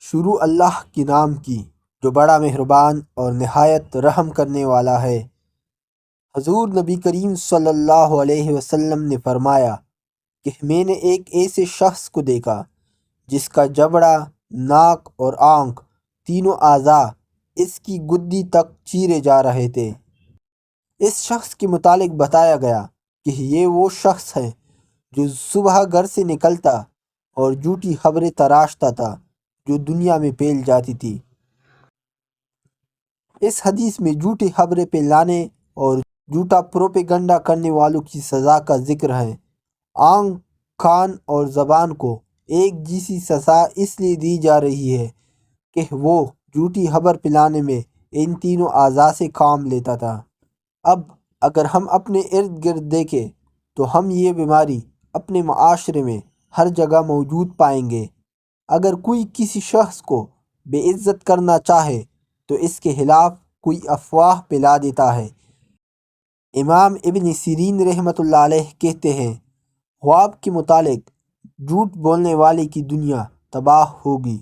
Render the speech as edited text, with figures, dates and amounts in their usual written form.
شروع اللہ کے نام کی جو بڑا مہربان اور نہایت رحم کرنے والا ہے۔ حضور نبی کریم صلی اللہ علیہ وسلم نے فرمایا کہ میں نے ایک ایسے شخص کو دیکھا جس کا جبڑا، ناک اور آنکھ تینوں اعضاء اس کی گدی تک چیرے جا رہے تھے۔ اس شخص کے متعلق بتایا گیا کہ یہ وہ شخص ہے جو صبح گھر سے نکلتا اور جھوٹی خبریں تراشتا تھا جو دنیا میں پھیل جاتی تھی۔ اس حدیث میں جھوٹی خبریں پھیلانے اور جھوٹا پروپیگنڈا کرنے والوں کی سزا کا ذکر ہے۔ آنکھ، کان اور زبان کو ایک جیسی سزا اس لیے دی جا رہی ہے کہ وہ جھوٹی خبر پھیلانے میں ان تینوں اعضاء سے کام لیتا تھا۔ اب اگر ہم اپنے ارد گرد دیکھیں تو ہم یہ بیماری اپنے معاشرے میں ہر جگہ موجود پائیں گے۔ اگر کوئی کسی شخص کو بے عزت کرنا چاہے تو اس کے خلاف کوئی افواہ پھیلا دیتا ہے۔ امام ابن سیرین رحمۃ اللہ علیہ کہتے ہیں، خواب کے متعلق جھوٹ بولنے والے کی دنیا تباہ ہوگی۔